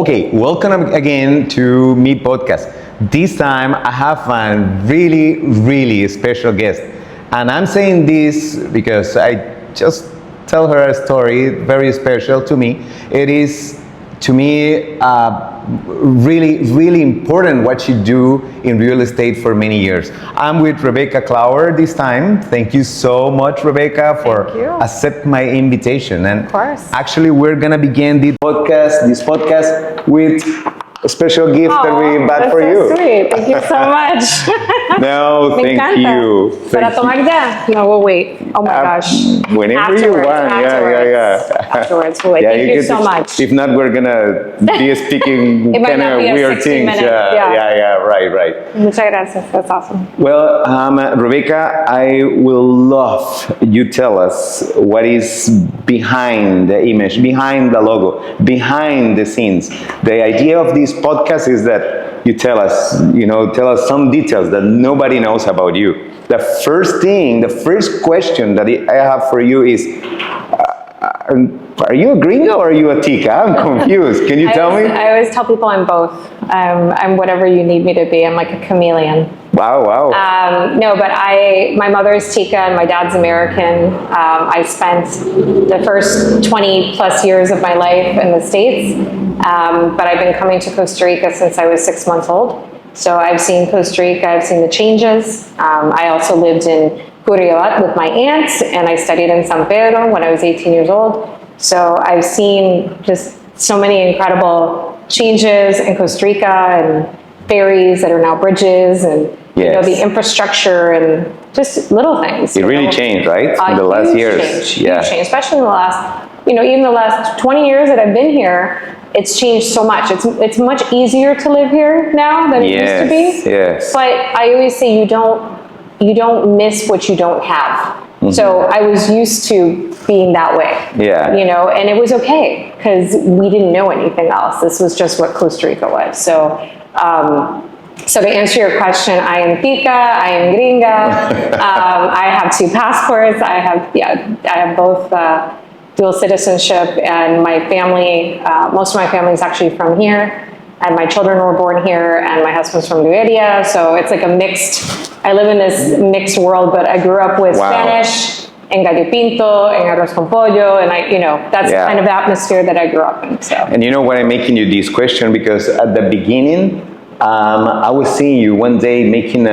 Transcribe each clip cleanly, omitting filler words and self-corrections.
Okay, welcome again to me podcast. This time I have a really special guest. And I'm saying this because I just tell her a story very special to me. It is to me really important what you do in real estate for many years. I'm with Rebeca Clower this time. Thank you so much, Rebecca, for accept my invitation. And of course. Actually, we're gonna begin this podcast with a special gift that we bought for you. Sweet. Thank you so much. No, thank you. Para tomar ya? No, we'll wait. Oh my gosh. Whenever you want. Afterwards, we'll wait. Yeah, thank you so much. If not, we're gonna be speaking kind of weird things. Right. Muchas gracias. That's awesome. Well, Rebecca, I will love you tell us what is behind the image, behind the logo, behind the scenes. The idea of this podcast is that you tell us some details that nobody knows about you. The first question that I have for you is, are you a gringo or are you a tica? I'm confused. Can you tell me? I always tell people I'm both. I'm whatever you need me to be. I'm like a chameleon. Wow. No, but my mother is Tica and my dad's American. I spent the first 20 plus years of my life in the States, but I've been coming to Costa Rica since I was 6 months old. So I've seen Costa Rica, I've seen the changes. I also lived in Curiot with my aunts, and I studied in San Pedro when I was 18 years old. So I've seen just so many incredible changes in Costa Rica, and ferries that are now bridges, and the infrastructure and just little things. It really changed, right? In the last years. Huge change, especially in the last, even the last 20 years that I've been here. It's changed so much. It's much easier to live here now than it used to be. Yes. But I always say you don't miss what you don't have. Mm-hmm. So I was used to being that way. Yeah. And it was okay because we didn't know anything else. This was just what Costa Rica was. So to answer your question, I am tica, I am gringa. I have 2 passports. I have both dual citizenship, and my family, most of my family is actually from here, and my children were born here, and my husband's from Liberia. So it's like I live in this mixed world, but I grew up with Spanish, en gallo pinto, en arroz con pollo, and that's kind of the atmosphere that I grew up in. So. And you know why I'm making you this question? Because at the beginning, I was seeing you one day making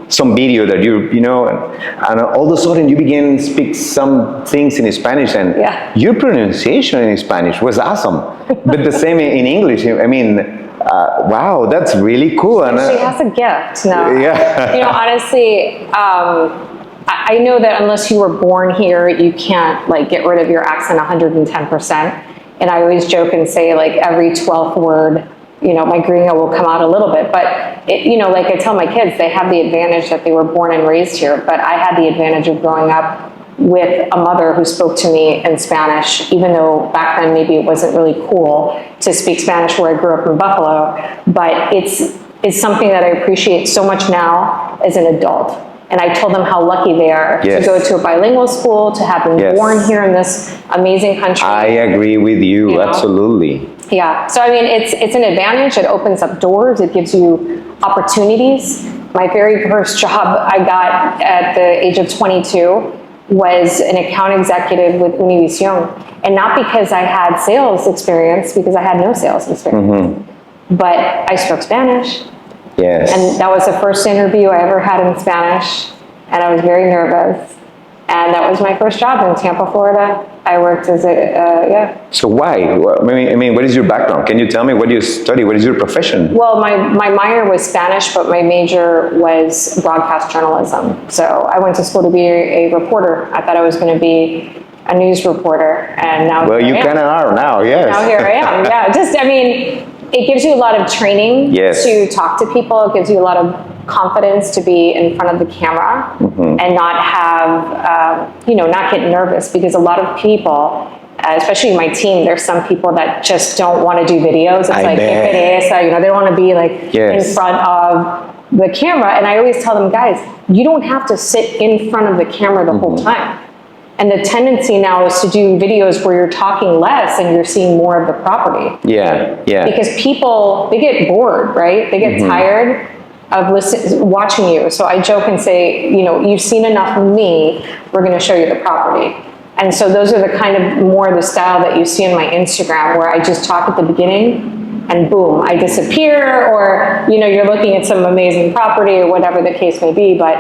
some video that and all of a sudden you began to speak some things in Spanish, and your pronunciation in Spanish was awesome. But the same in English. I mean, wow, that's really cool. And she has a gift. No, honestly, I know that unless you were born here, you can't get rid of your accent 110%. And I always joke and say every 12th word, my gringo will come out a little bit, but like I tell my kids, they have the advantage that they were born and raised here, but I had the advantage of growing up with a mother who spoke to me in Spanish, even though back then maybe it wasn't really cool to speak Spanish where I grew up in Buffalo, but it's something that I appreciate so much now as an adult. And I told them how lucky they are to go to a bilingual school, to have been born here in this amazing country. I agree with you. Absolutely. Yeah, so I mean, it's an advantage. It opens up doors. It gives you opportunities. My very first job I got at the age of 22 was an account executive with Univision. And not because I had sales experience, because I had no sales experience. Mm-hmm. But I spoke Spanish. Yes. And that was the first interview I ever had in Spanish. And I was very nervous. And that was my first job in Tampa, Florida. I worked as So why? I mean, what is your background? Can you tell me what you study? What is your profession? Well, my minor was Spanish, but my major was broadcast journalism. So I went to school to be a reporter. I thought I was going to be a news reporter, and now you kind of are now. Yes. Now here I am. Yeah. It gives you a lot of training to talk to people. It gives you a lot of confidence to be in front of the camera and not have, not get nervous, because a lot of people, especially my team, there's some people that just don't want to do videos. It's they don't want to be in front of the camera. And I always tell them, guys, you don't have to sit in front of the camera the whole time. And the tendency now is to do videos where you're talking less and you're seeing more of the property. Yeah, yeah. Because people, they get bored, right? They get tired of watching you. So I joke and say, you know, you've seen enough of me, we're gonna show you the property. And so those are the kind of more of the style that you see on my Instagram, where I just talk at the beginning and boom, I disappear, or, you know, you're looking at some amazing property or whatever the case may be, but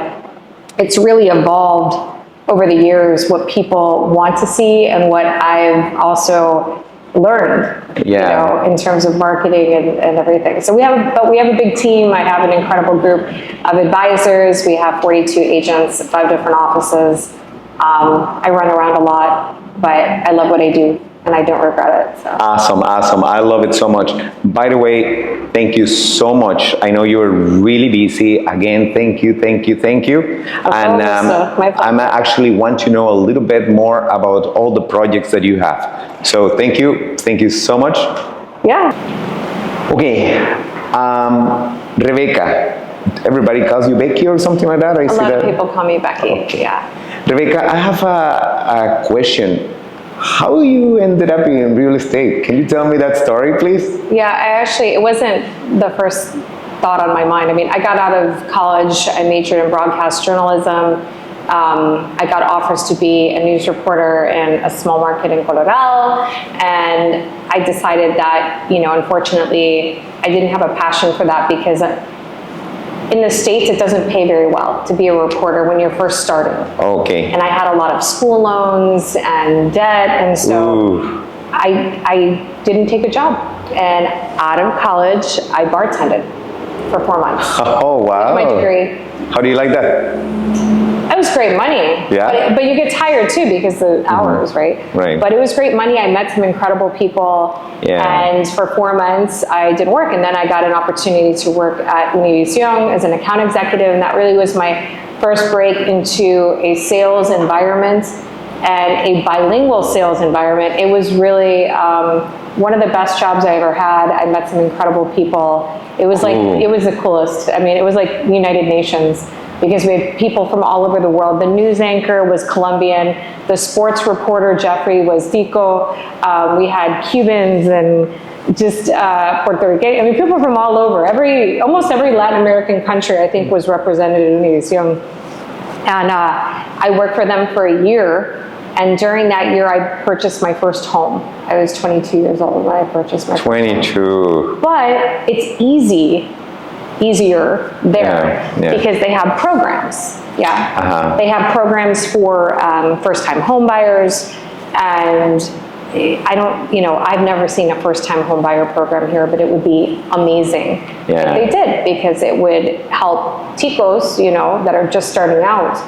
it's really evolved over the years what people want to see and what I've also learned, you know, in terms of marketing and everything. So we have a big team. I have an incredible group of advisors. We have 42 agents, 5 different offices. I run around a lot, but I love what I do and I don't regret it. So. Awesome, awesome. I love it so much. By the way, thank you so much. I know you're really busy. Again, thank you, thank you, thank you. And I actually want to know a little bit more about all the projects that you have. So thank you so much. Yeah. Okay, Rebeca. Everybody calls you Becky or something like that? A lot of people call me Becky, yeah. Rebecca, I have a question. How you ended up in real estate? Can you tell me that story, please? Yeah, it wasn't the first thought on my mind. I mean, I got out of college, I majored in broadcast journalism. I got offers to be a news reporter in a small market in Colorado, and I decided that, you know, unfortunately, I didn't have a passion for that because in the States, it doesn't pay very well to be a reporter when you're first starting. Okay. And I had a lot of school loans and debt, and so I didn't take a job. And out of college, I bartended for 4 months. Oh, wow. With my degree. How do you like that? It was great money. Yeah. But you get tired too because the hours, right? Right. But it was great money. I met some incredible people. Yeah. And for 4 months, I did work. And then I got an opportunity to work at Univision as an account executive. And that really was my first break into a sales environment and a bilingual sales environment. It was really one of the best jobs I ever had. I met some incredible people. It was like, it was the coolest. I mean, it was like United Nations, because we had people from all over the world. The news anchor was Colombian. The sports reporter, Jeffrey, was Tico. We had Cubans and just Puerto Rican. I mean, people from all over. Almost every Latin American country, I think, was represented in Univision. And I worked for them for a year. And during that year, I purchased my first home. I was 22 years old when I purchased my first home. 22. But it's easier there because they have programs. Yeah, they have programs for first-time home buyers, and I've never seen a first-time home buyer program here, but it would be amazing if they did, because it would help Ticos, you know, that are just starting out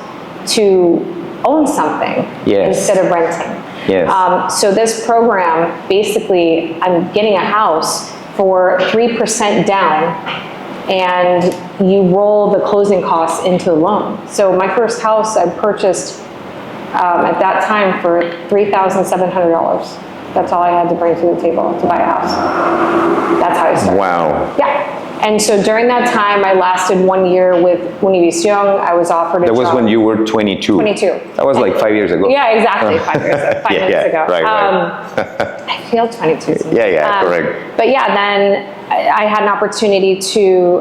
to own something instead of renting. Yes. So this program, basically, I'm getting a house for 3% down, and you roll the closing costs into the loan. So my first house I purchased at that time for $3,700. That's all I had to bring to the table to buy a house. That's how I started. Wow. Yeah. And so during that time, I lasted 1 year with Univision. I was offered a job. That was when you were 22. 22. That was like 5 years ago. Yeah, exactly. 5 minutes ago. Right. I feel 22. Yeah, correct. But yeah, then I had an opportunity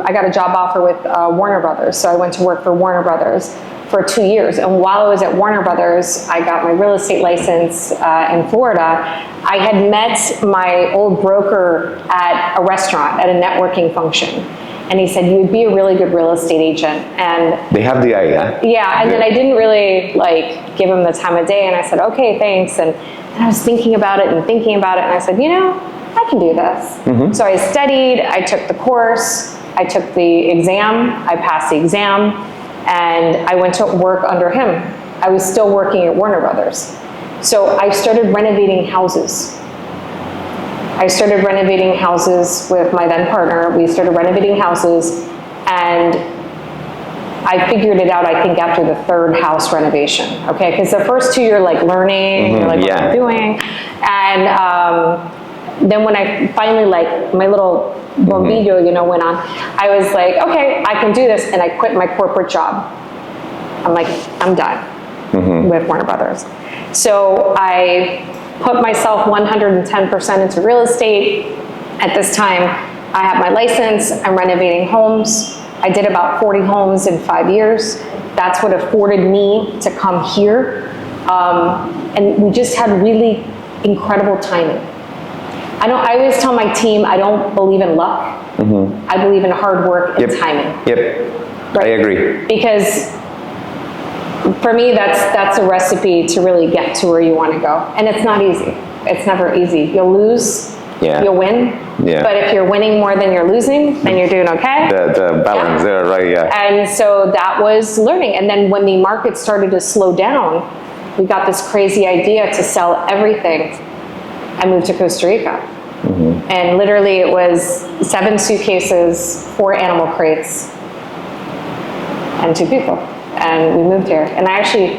I got a job offer with Warner Brothers. So I went to work for Warner Brothers for 2 years. And while I was at Warner Brothers, I got my real estate license in Florida. I had met my old broker at a restaurant at a networking function. And he said, you would be a really good real estate agent. And they have the idea. Yeah, and then I didn't really give him the time of day. And I said, okay, thanks. And I was thinking about it. And I said, you know, I can do this. So I studied, I took the course, I took the exam, I passed the exam, and I went to work under him. I was still working at Warner Brothers. So I started renovating houses. With my then partner. We started renovating houses, and I figured it out, I think, after the third house renovation, okay? Because the first two, you're like learning, you're like, what am I doing? And then when I finally, my little bombillo, you know, went on, I was like, okay, I can do this, and I quit my corporate job. I'm like, I'm done with Warner Brothers. So I put myself 110% into real estate. At this time, I have my license, I'm renovating homes. I did about 40 homes in 5 years. That's what afforded me to come here. And we just had really incredible timing. I always tell my team, I don't believe in luck. I believe in hard work and timing. Yep, Right? I agree. Because for me, that's a recipe to really get to where you want to go. And it's not easy. It's never easy. You'll lose, you'll win. But if you're winning more than you're losing, then you're doing okay. The balance there, right, And so that was learning. And then when the market started to slow down, we got this crazy idea to sell everything. I moved to Costa Rica. And literally it was 7 suitcases, 4 animal crates, and 2 people. And we moved here. And I actually,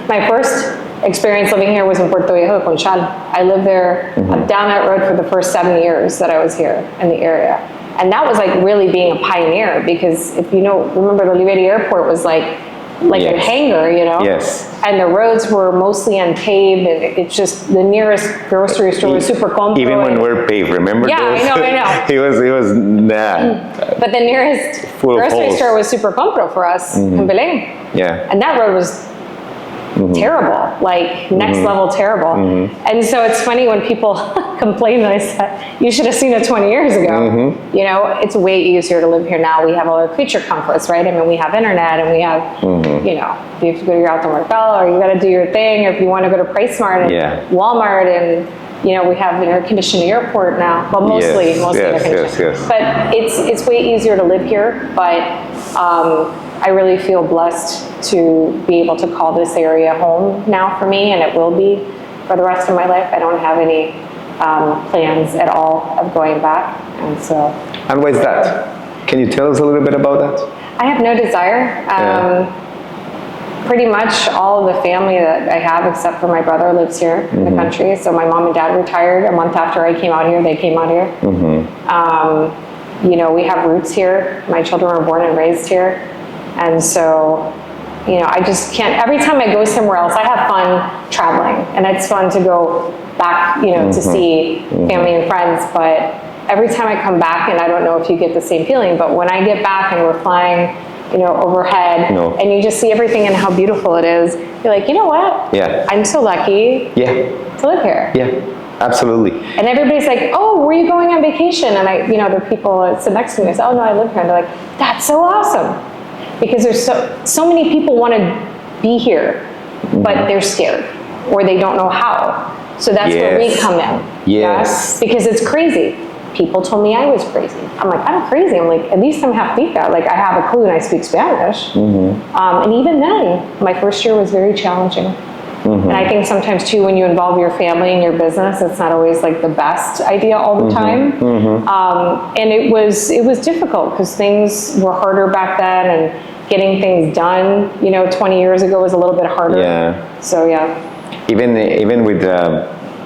my first experience living here was in Puerto Viejo, Conchal. I lived there down that road for the first 7 years that I was here in the area. And that was like really being a pioneer, because if you know, remember the Liberia airport was like a hangar, you know? And the roads were mostly unpaved, and it's just the nearest grocery store was super compro. Even when we're paved, remember those? I know. It was But the nearest grocery store was super compro for us in Belém. And that road was terrible, like next level terrible. And so it's funny when people complain that I said, you should have seen it 20 years ago. You know, it's way easier to live here now. We have all our creature comforts, right? I mean, we have internet, and we have, you know, you have to go to your automercado, or you got to do your thing, or if you want to go to PriceSmart and Walmart, and you know, we have an air-conditioned airport now. Well, mostly air-conditioned. But it's way easier to live here, but I really feel blessed to be able to call this area home now for me, and it will be for the rest of my life. I don't have any plans at all of going back, and so. And why is that? Can you tell us a little bit about that? I have no desire. Pretty much all of the family that I have, except for my brother, lives here in the country. So my mom and dad retired a month after I came out here. They came out here. You know, we have roots here. My children were born and raised here. And so, you know, I just can't, every time I go somewhere else, I have fun traveling, and it's fun to go back, you know, to see family and friends, but every time I come back, and I don't know if you get the same feeling, but when I get back and we're flying, you know, overhead, and you just see everything and how beautiful it is, you're like, you know what? I'm so lucky to live here. Absolutely. And everybody's like, oh, where are you going on vacation? And I, you know, the people that sit next to me, I say, oh no, I live here. And they're like, that's so awesome. Because there's so many people want to be here, but they're scared, or they don't know how. So that's where we come in. Because it's crazy. People told me I was crazy. I'm like, I'm crazy. I'm like, at least I'm half tica. Like, I have a clue and I speak Spanish. And even then, my first year was very challenging. And I think sometimes too, when you involve your family in your business, it's not always like the best idea all the time. And it was difficult, because things were harder back then, and getting things done, you know, 20 years ago was a little bit harder. So even with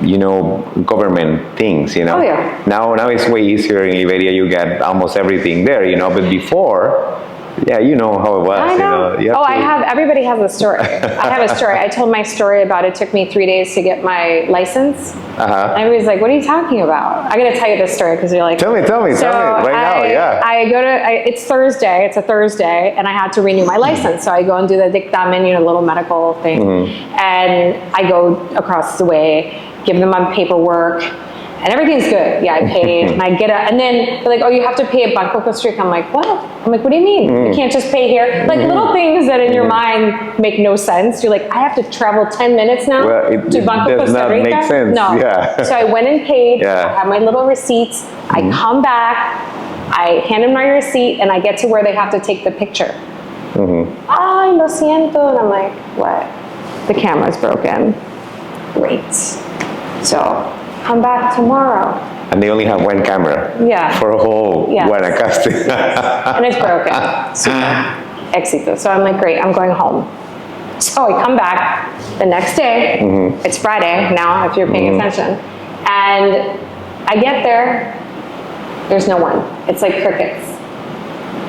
you know, government things, you know. Now it's way easier in Liberia. You get almost everything there, you know. But before, you know how it was. I know. You know, everybody has a story. I have a story. I told my story about it took me 3 days to get my license. And everybody's like, what are you talking about? I got to tell you this story, because you're like, tell me right now. I go to, it's Thursday. It's a Thursday, and I had to renew my license. So I go and do the dictamen, you know, little medical thing. And I go across the way, give them my paperwork, and everything's good. I paid, and I get it, and then they're like, oh, you have to pay at Banco Costa Rica. I'm like, what? I'm like, what do you mean? You can't just pay here? Like, little things that in your mind make no sense. You're like, I have to travel 10 minutes now to Banco Costa Rica? Make sense. No. So I went and paid. I have my little receipts. I come back, I hand them my receipt, and I get to where they have to take the picture. Ay, lo siento. And I'm like, what? The camera's broken. Great. So come back tomorrow. And they only have one camera. For a whole Guanacaste. And it's broken. Super. Éxito. So I'm like, great, I'm going home. So I come back the next day. It's Friday now, if you're paying attention. And I get there, there's no one. It's like crickets.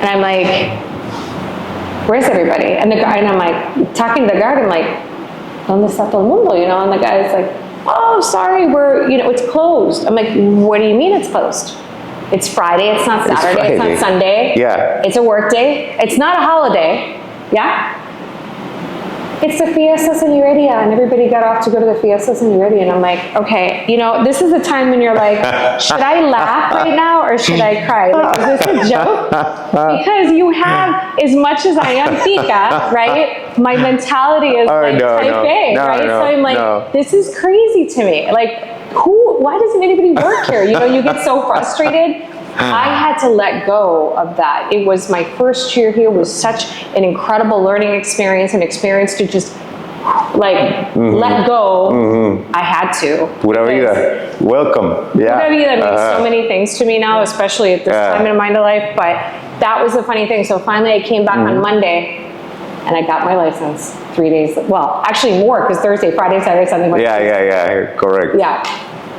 And I'm like, where's everybody? And I'm like, talking to the guard, I'm like, ¿Dónde está todo el mundo? You know, and the guy's like, oh, sorry, it's closed. I'm like, what do you mean it's closed? It's Friday, it's not Saturday, it's not Sunday. Yeah. It's a work day. It's not a holiday. Yeah? It's the Fiesta Señorita, and everybody got off to go to the Fiesta Señorita, and I'm like, okay, this is the time when you're like, should I laugh right now or should I cry? Like, is this a joke? Because you have, as much as I am Tica, right, my mentality is type A, right? So I'm like, this is crazy to me. Like, why doesn't anybody work here? You get so frustrated. I had to let go of that. It was my first year here, was such an incredible learning experience, an experience to just let go. I had to. Pura vida. Welcome. Yeah. Pura vida means so many things to me now, especially at this time in my life, but that was the funny thing. So finally I came back on Monday and I got my license 3 days, well, actually more, because Thursday, Friday, Saturday, Sunday, Monday. Yeah, correct. Yeah.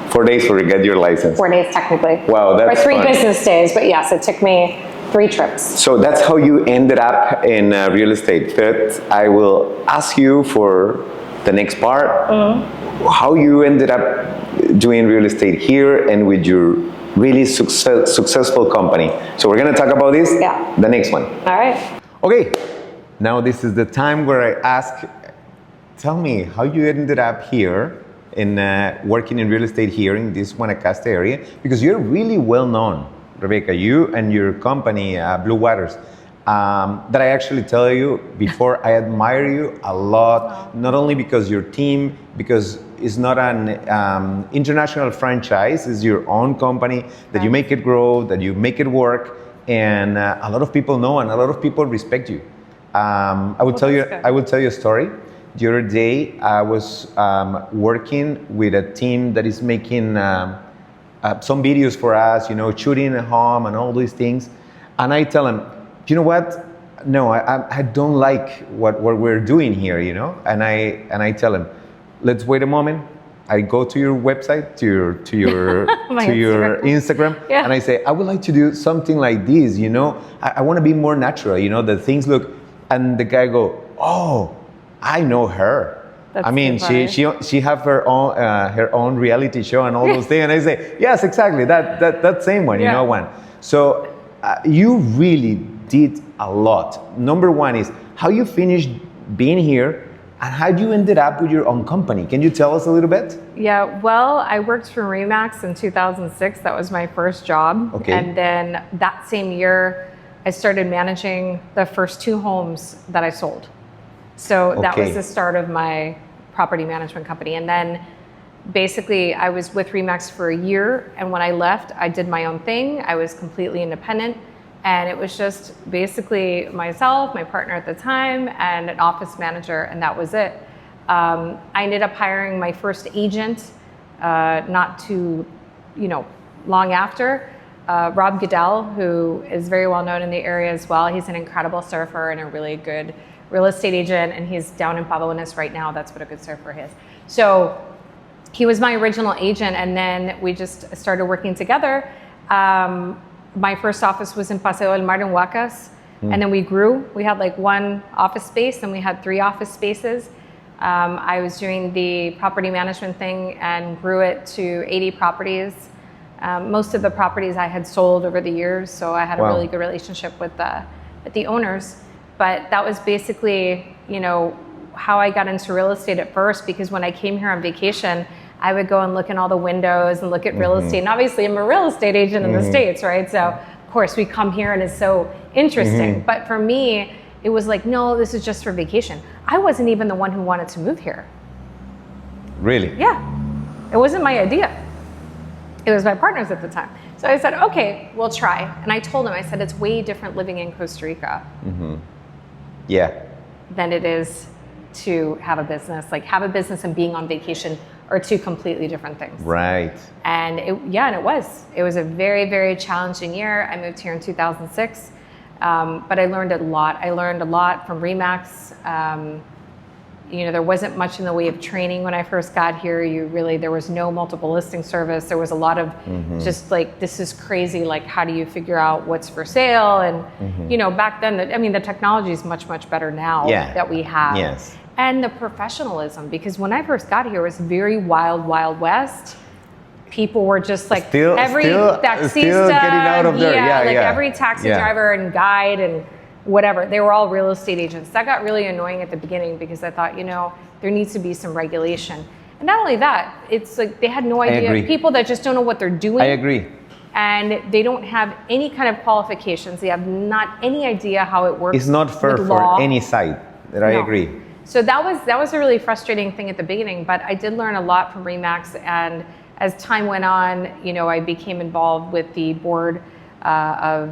4 days for to get your license. 4 days technically. Wow, that's or 3 fun. business days, but yes, it took me 3 trips. So that's how you ended up in real estate. But I will ask you for the next part, how you ended up doing real estate here and with your really successful company. So we're gonna talk about this, the next one. All right. Okay, now this is the time where I ask, tell me how you ended up here in working in real estate here in this Guanacaste area, because you're really well known, Rebecca, you and your company, Blue Waters, that I actually tell you before, I admire you a lot, not only because your team, because it's not an international franchise, it's your own company, that you make it grow, that you make it work, and a lot of people know and a lot of people respect you. I will tell you a story. The other day, I was working with a team that is making some videos for us, shooting at home and all these things. And I tell them, you know what? No, I don't like what we're doing here, And I tell them, let's wait a moment. I go to your website, to your Instagram, and I say, I would like to do something like this, I want to be more natural, that things look, and the guy go, oh, I know her. I mean, she have her own reality show and all those things. And I say, yes, exactly, that same one, one. So you really did a lot. Number one is how you finished being here and how you ended up with your own company. Can you tell us a little bit? Yeah, well, I worked for Remax in 2006. That was my first job. Okay. And then that same year, I started managing the first 2 homes that I sold. So that was the start of my property management company. And then basically I was with Remax for a year. And when I left, I did my own thing. I was completely independent. And it was just basically myself, my partner at the time, and an office manager, and that was it. I ended up hiring my first agent not too, long after. Rob Goodell, who is very well known in the area as well. He's an incredible surfer and a really good real estate agent, and he's down in Pavones right now. That's what a good surfer is. So he was my original agent, and then we just started working together. My first office was in Paseo del Mar in Huacas, and then we grew. We had like 1 office space, and we had 3 office spaces. I was doing the property management thing and grew it to 80 properties. Most of the properties I had sold over the years, so I had a really good relationship with the owners. But that was basically, how I got into real estate at first, because when I came here on vacation, I would go and look in all the windows and look at real estate. And obviously I'm a real estate agent in the States, right? So of course we come here and it's so interesting. But for me, it was like, no, this is just for vacation. I wasn't even the one who wanted to move here. Really? Yeah, it wasn't my idea. It was my partner's at the time. So I said, okay, we'll try. And I told him, I said, it's way different living in Costa Rica. Yeah. Than it is to have a business. Like have a business and being on vacation are 2 completely different things. Right. And it was. It was a very, very challenging year. I moved here in 2006, but I learned a lot. I learned a lot from Remax. There wasn't much in the way of training when I first got here. There was no multiple listing service. There was a lot of just like, this is crazy. Like, how do you figure out what's for sale? And, back then, the technology is much, much better now that we have. Yes. And the professionalism, because when I first got here, it was very wild, wild west. People were just like every taxista, still getting out of there. Every taxi driver and guide and whatever, they were all real estate agents. That got really annoying at the beginning because I thought, there needs to be some regulation. And not only that, it's like they had no idea. People that just don't know what they're doing. I agree. And they don't have any kind of qualifications. They have not any idea how it works. It's not fair for any side. I agree. So that was a really frustrating thing at the beginning, but I did learn a lot from RE/MAX, and as time went on, I became involved with the board of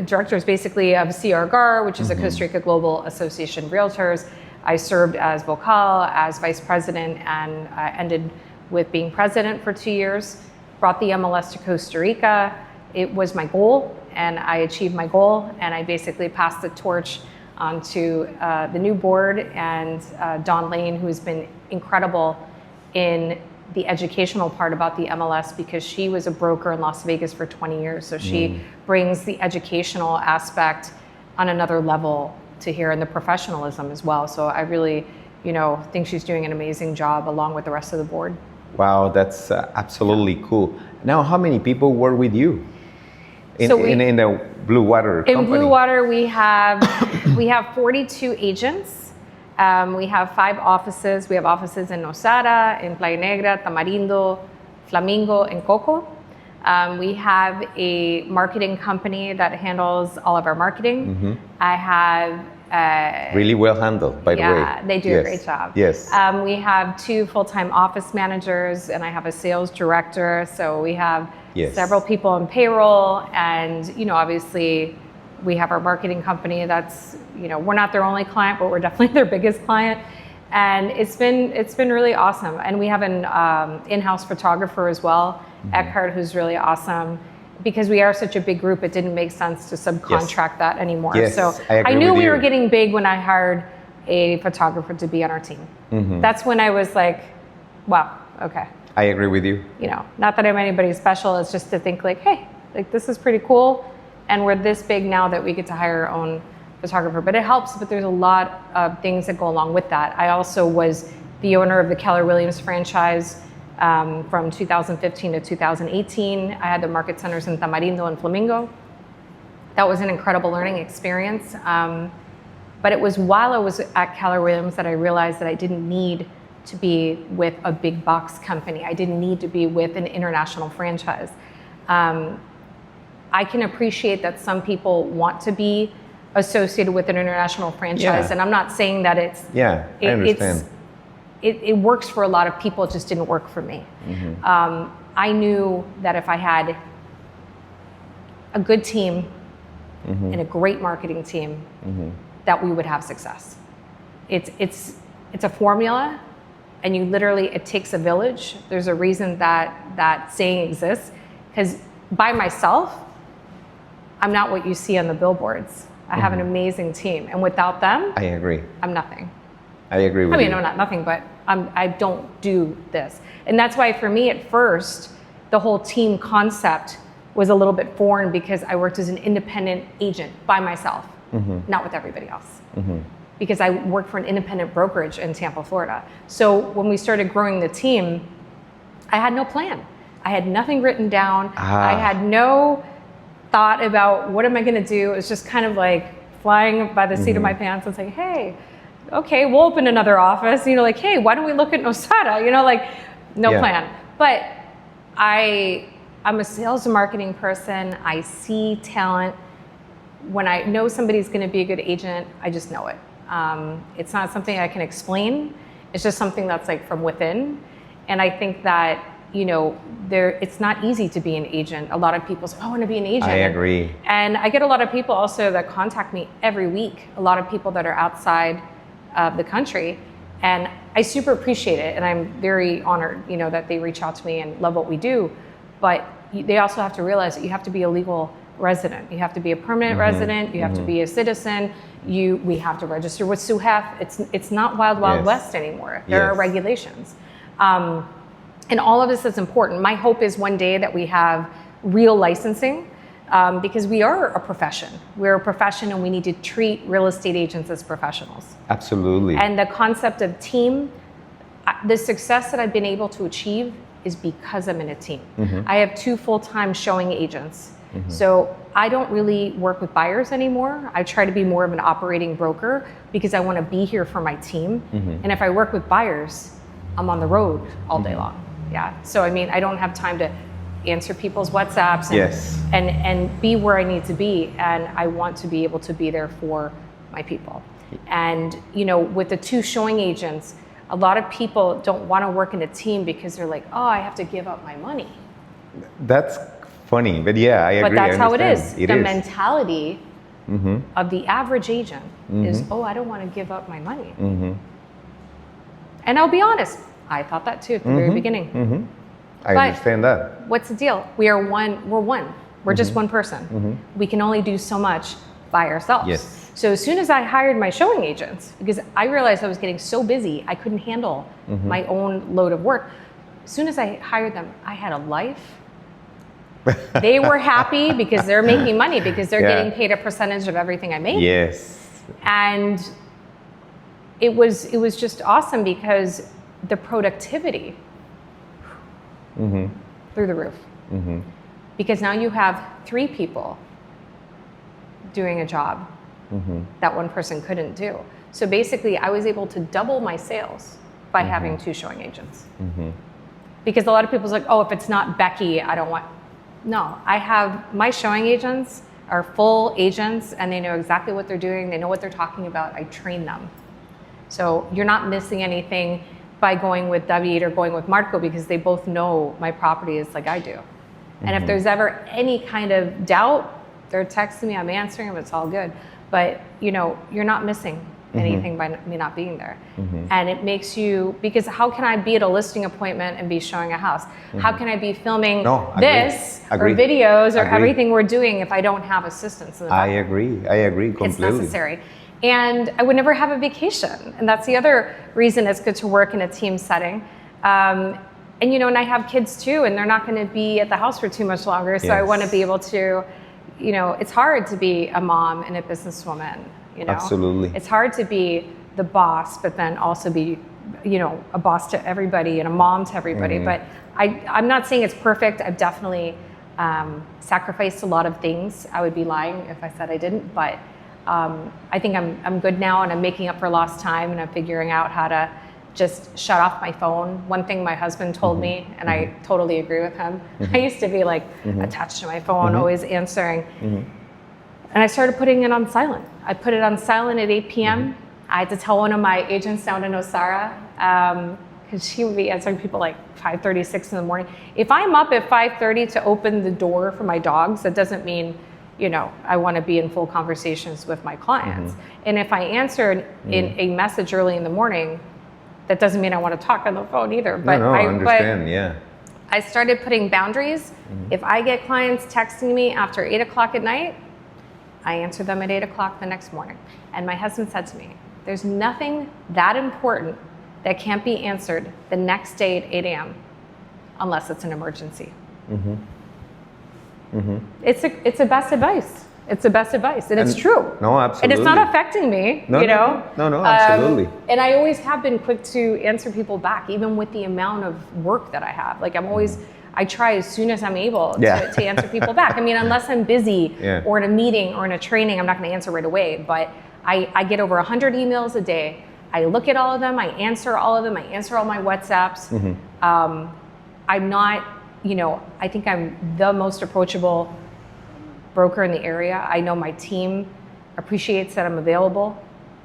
directors, basically, of CRGAR, which is a Costa Rica Global Association of Realtors. I served as vocal, as vice president, and I ended with being president for 2 years. Brought the MLS to Costa Rica. It was my goal, and I achieved my goal, and I basically passed the torch onto the new board, and Dawn Lane, who has been incredible in the educational part about the MLS, because she was a broker in Las Vegas for 20 years. So she brings the educational aspect on another level to here, and the professionalism as well. So I really, think she's doing an amazing job along with the rest of the board. Wow, that's absolutely cool. Now, how many people work with you in the Blue Water company? In Blue Water, we have 42 agents. We have 5 offices. We have offices in Nosara, in Playa Negra, Tamarindo, Flamingo, and Coco. We have a marketing company that handles all of our marketing. I have really well handled, by the way. Yeah, they do a great job. Yes. We have 2 full-time office managers, and I have a sales director. So we have several people in payroll, and obviously we have our marketing company. That's we're not their only client, but we're definitely their biggest client, and it's been really awesome. And we have an in-house photographer as well, Eckhart, who's really awesome. Because we are such a big group, it didn't make sense to subcontract that anymore. Yes, so I knew we were getting big when I hired a photographer to be on our team. That's when I was like, wow, okay. I agree with you. Not that I'm anybody special, it's just to think like, hey, like this is pretty cool. And we're this big now that we get to hire our own photographer. But it helps, but there's a lot of things that go along with that. I also was the owner of the Keller Williams franchise from 2015 to 2018. I had the market centers in Tamarindo and Flamingo. That was an incredible learning experience. But it was while I was at Keller Williams that I realized that I didn't need to be with a big box company. I didn't need to be with an international franchise. I can appreciate that some people want to be associated with an international franchise, and I'm not saying that it's... I understand. It works for a lot of people, it just didn't work for me. I knew that if I had a good team and a great marketing team, that we would have success. It's a formula, and it takes a village. There's a reason that saying exists, because by myself, I'm not what you see on the billboards. I have an amazing team, and without them, I agree. I'm nothing. I agree with you. I'm not nothing, but I don't do this. And that's why for me at first, the whole team concept was a little bit foreign, because I worked as an independent agent by myself, not with everybody else. Because I worked for an independent brokerage in Tampa, Florida. So when we started growing the team, I had no plan. I had nothing written down. I had no thought about what am I gonna do. It was just kind of like flying by the seat of my pants and saying, hey, okay, we'll open another office. Like, hey, why don't we look at Nosara? No plan. But I'm a sales and marketing person. I see talent. When I know somebody's going to be a good agent, I just know it. It's not something I can explain. It's just something that's like from within. And I think that, it's not easy to be an agent. A lot of people say, I want to be an agent. I agree. And I get a lot of people also that contact me every week, a lot of people that are outside of the country. And I super appreciate it. And I'm very honored, that they reach out to me and love what we do. But they also have to realize that you have to be a legal resident. You have to be a permanent resident. You have to be a citizen. We have to register with SUHEF. It's not Wild West anymore. There are regulations. And all of this is important. My hope is one day that we have real licensing, because we are a profession. We're a profession and we need to treat real estate agents as professionals. Absolutely. And the concept of team, the success that I've been able to achieve is because I'm in a team. I have 2 full-time showing agents. So I don't really work with buyers anymore. I try to be more of an operating broker because I want to be here for my team. And if I work with buyers, I'm on the road all day long. Yeah. So I mean, I don't have time to answer people's WhatsApps and be where I need to be. And I want to be able to be there for my people. And, you know, with the 2 showing agents, a lot of people don't want to work in a team because they're like, oh, I have to give up my money. That's funny, but yeah, I agree. But that's how it is. It the is. mentality of the average agent is, oh, I don't want to give up my money. And I'll be honest, I thought that too at the very beginning. I understand that. What's the deal? We're one. We're just one person. We can only do so much by ourselves. Yes. So as soon as I hired my showing agents, because I realized I was getting so busy, I couldn't handle my own load of work. As soon as I hired them, I had a life. They were happy because they're making money, because they're getting paid a percentage of everything I make. Yes. And it was just awesome because the productivity through the roof. Because now you have 3 people doing a job that one person couldn't do. So basically, I was able to double my sales by having 2 showing agents. Because a lot of people's like, oh, if it's not Becky, I don't want. No, I have my showing agents are full agents and they know exactly what they're doing. They know what they're talking about. I train them. So you're not missing anything by going with David or going with Marco, because they both know my properties like I do. And if there's ever any kind of doubt, they're texting me, I'm answering them, it's all good. But you know, you're not missing anything by me not being there. And it makes you, because how can I be at a listing appointment and be showing a house? How can I be filming this or videos or everything we're doing if I don't have assistance in the background? I agree completely. It's necessary. And I would never have a vacation. And that's the other reason it's good to work in a team setting. And you know, and I have kids too, and they're not going to be at the house for too much longer. So I want to be able to, you know, it's hard to be a mom and a businesswoman. You know? Absolutely. It's hard to be the boss, but then also be, you know, a boss to everybody and a mom to everybody. But I'm not saying it's perfect. I've definitely sacrificed a lot of things. I would be lying if I said I didn't. But I think I'm good now, and I'm making up for lost time, and I'm figuring out how to just shut off my phone. One thing my husband told me, and I totally agree with him. I used to be like attached to my phone, always answering. And I started putting it on silent. I put it on silent at 8 p.m. I had to tell one of my agents down in Osara, because she would be answering people like 5:30, 6 in the morning. If I'm up at 5:30 to open the door for my dogs, that doesn't mean, you know, I want to be in full conversations with my clients. And if I answer in a message early in the morning, that doesn't mean I want to talk on the phone either. But I understand, I started putting boundaries. If I get clients texting me after 8 o'clock at night, I answer them at 8 o'clock the next morning. And my husband said to me, there's nothing that important that can't be answered the next day at 8 a.m. unless it's an emergency. It's the best advice. It's the best advice, and it's true. No, absolutely. And it's not affecting me, you know? No, absolutely. And I always have been quick to answer people back, even with the amount of work that I have. Like I try as soon as I'm able to answer people back. I mean, unless I'm busy or in a meeting or in a training, I'm not going to answer right away. But I get over 100 emails a day. I look at all of them. I answer all of them. I answer all my WhatsApps. I'm not, you know, I think I'm the most approachable broker in the area. I know my team appreciates that I'm available,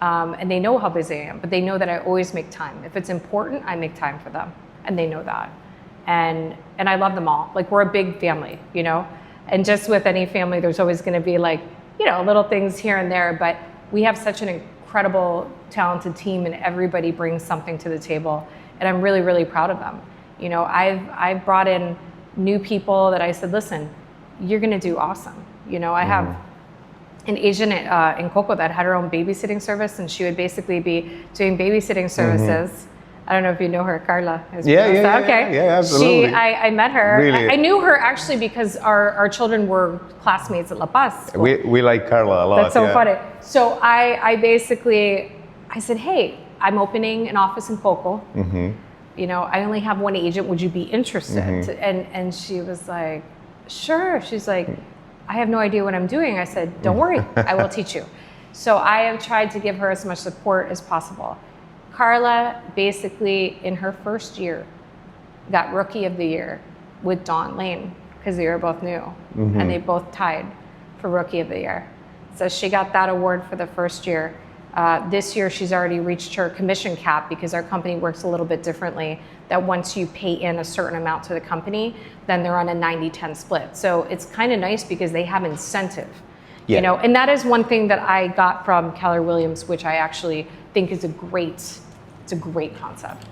and they know how busy I am, but they know that I always make time. If it's important, I make time for them, and they know that. And I love them all. Like, we're a big family, you know? And just with any family, there's always gonna be like, you know, little things here and there, but we have such an incredible, talented team, and everybody brings something to the table. And I'm really, really proud of them. You know, I've brought in new people that I said, listen, you're gonna do awesome. You know, I have an agent in Coco that had her own babysitting service, and she would basically be doing babysitting services I don't know if you know her, Carla. Yeah, absolutely. I met her. Really? I knew her actually because our children were classmates at La Paz School. We like Carla a lot. That's so funny. So I said, hey, I'm opening an office in Poco. Mm-hmm. You know, I only have one agent. Would you be interested? Mm-hmm. And she was like, sure. She's like, I have no idea what I'm doing. I said, don't worry, I will teach you. So I have tried to give her as much support as possible. Carla, basically, in her first year, got Rookie of the Year with Dawn Lane, because they were both new, Mm-hmm. and they both tied for Rookie of the Year. So she got that award for the first year. This year, she's already reached her commission cap, because our company works a little bit differently, that once you pay in a certain amount to the company, then they're on a 90-10 split. So it's kind of nice because they have incentive. Yeah. You know, and that is one thing that I got from Keller Williams, which I actually think is a great concept.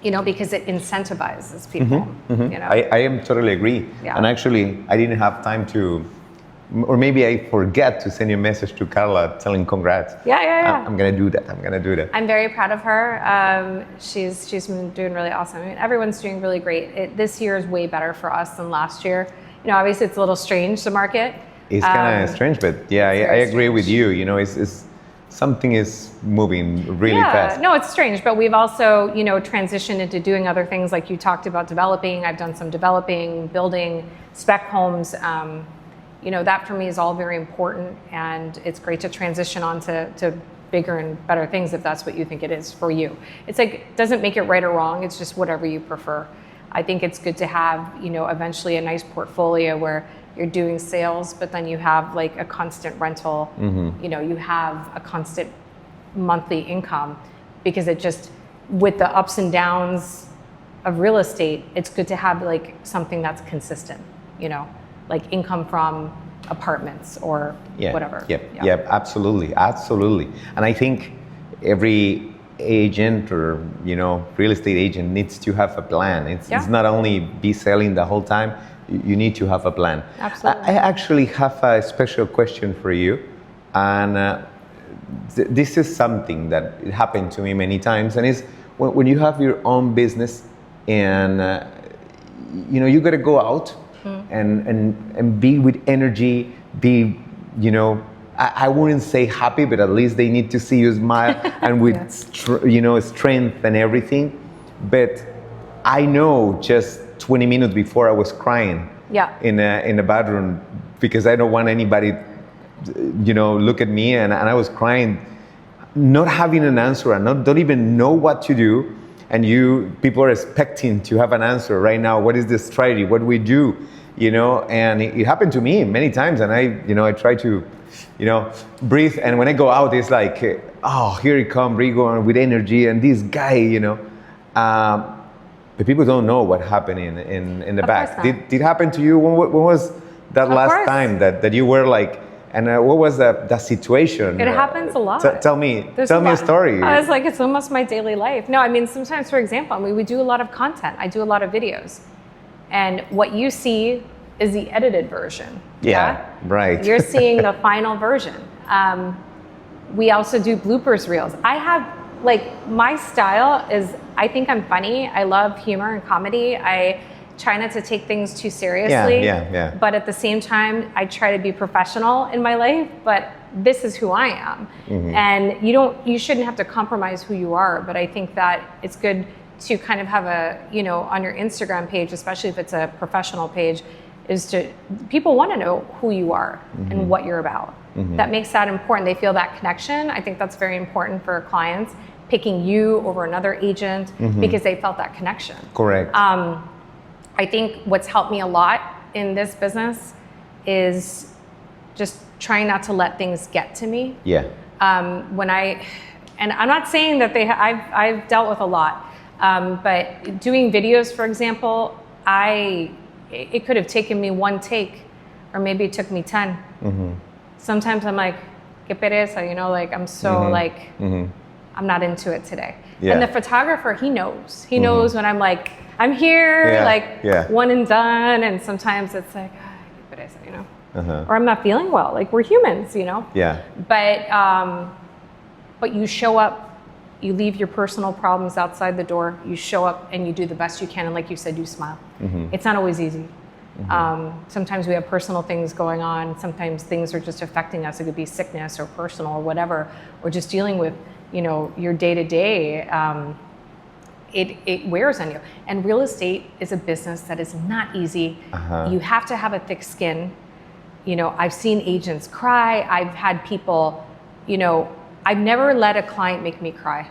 You know, because it incentivizes people. Mm-hmm. Mm-hmm. You know, I am totally agree. Yeah. And actually, I didn't have time to, or maybe I forget to send you a message to Carla telling congrats. Yeah. I'm gonna do that. I'm very proud of her. She's been doing really awesome. I mean, everyone's doing really great. This year is way better for us than last year. You know, obviously it's a little strange, the market. It's kind of strange, but yeah, I agree with you. You know, it's something is moving really fast. No, it's strange, but we've also, you know, transitioned into doing other things, like you talked about developing. I've done some developing, building spec homes. You know, that for me is all very important, and it's great to transition on to bigger and better things if that's what you think it is for you. It's like, it doesn't make it right or wrong, it's just whatever you prefer. I think it's good to have, you know, eventually a nice portfolio where you're doing sales, but then you have like a constant rental, Mm-hmm. you know, you have a constant monthly income, because it just, with the ups and downs of real estate, it's good to have like something that's consistent, you know, like income from apartments or whatever. Yep, absolutely. And I think every agent or, you know, real estate agent needs to have a plan. It's not only be selling the whole time, you need to have a plan. Absolutely. I actually have a special question for you, and this is something that it happened to me many times, and it's when you have your own business and you know, you got to go out and be with energy, be, you know, I wouldn't say happy, but at least they need to see you smile and with you know, strength and everything. But I know just 20 minutes before I was crying in the bathroom, because I don't want anybody, you know, look at me, and I was crying, not having an answer, and don't even know what to do. And people are expecting to have an answer right now. What is the strategy? What do we do? You know, and it happened to me many times, and I try to, you know, breathe. And when I go out, it's like, oh, here it comes, Rigo, with energy, and this guy, you know. But people don't know what happened in the back. Did it happen to you? When was that last time that you were like, and what was that situation? It happens a lot. Tell me a story. I was like, it's almost my daily life. No, I mean, sometimes, for example, we do a lot of content. I do a lot of videos. And what you see is the edited version. Yeah, right. You're seeing the final version. We also do bloopers reels. I have, like, my style is, I think I'm funny. I love humor and comedy. I try not to take things too seriously. Yeah. But at the same time, I try to be professional in my life, but this is who I am. Mm-hmm. And you shouldn't have to compromise who you are. But I think that it's good to kind of have a, you know, on your Instagram page, especially if it's a professional page, people want to know who you are and what you're about. Mm-hmm. That makes that important. They feel that connection. I think that's very important for clients, picking you over another agent because they felt that connection. Correct. I think what's helped me a lot in this business is just trying not to let things get to me. Yeah. And I'm not saying that I've dealt with a lot, but doing videos, for example, it could have taken me one take, or maybe it took me 10. Mm-hmm. Sometimes I'm like, que pereza, you know, like I'm so I'm not into it today. Yeah. And the photographer, he knows. He knows when I'm like, I'm here, one and done. And sometimes it's like, que pereza, you know, or I'm not feeling well. Like, we're humans, you know. Yeah. But you show up You leave your personal problems outside the door, you show up and you do the best you can, and like you said, you smile. It's not always easy. Sometimes we have personal things going on, sometimes things are just affecting us. It could be sickness or personal or whatever, or just dealing with, you know, your day-to-day. It wears on you. And real estate is a business that is not easy. You have to have a thick skin. You know, I've seen agents cry. I've had people, you know, I've never let a client make me cry.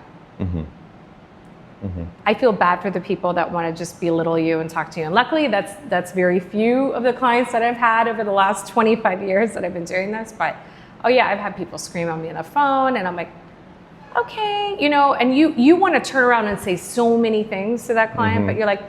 I feel bad for the people that want to just belittle you and talk to you. And luckily, that's very few of the clients that I've had over the last 25 years that I've been doing this. But, oh yeah, I've had people scream on me on the phone, and I'm like, okay, you know, and you want to turn around and say so many things to that client, but you're like,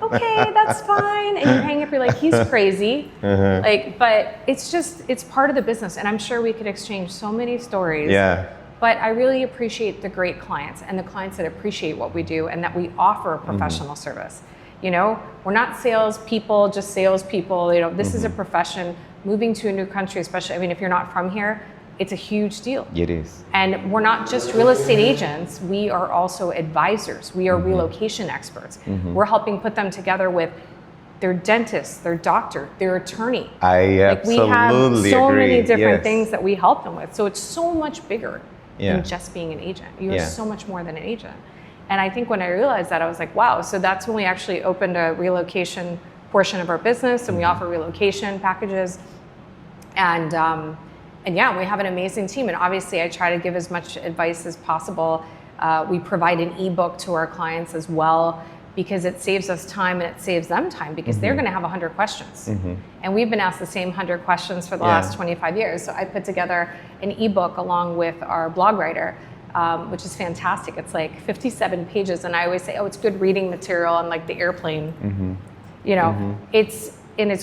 okay, that's fine. And you hang up, you're like, he's crazy. Like, but it's part of the business. And I'm sure we could exchange so many stories. Yeah. But I really appreciate the great clients and the clients that appreciate what we do and that we offer a professional service. You know, we're not salespeople, just salespeople. You know, this is a profession. Moving to a new country, especially, I mean, if you're not from here, it's a huge deal. It is. And we're not just real estate agents, we are also advisors. We are relocation experts. We're helping put them together with their dentist, their doctor, their attorney. I absolutely we have so agree. many different things that we help them with. So it's so much bigger than just being an agent. You are so much more than an agent. And I think when I realized that, I was like, wow. So that's when we actually opened a relocation portion of our business, and we offer relocation packages. And yeah, we have an amazing team. And obviously I try to give as much advice as possible. We provide an ebook to our clients as well, because it saves us time and it saves them time, because they're gonna have 100 questions. And we've been asked the same 100 questions for the last 25 years. So I put together an ebook along with our blog writer, which is fantastic. It's like 57 pages. And I always say, oh, it's good reading material on like the airplane. You know, it's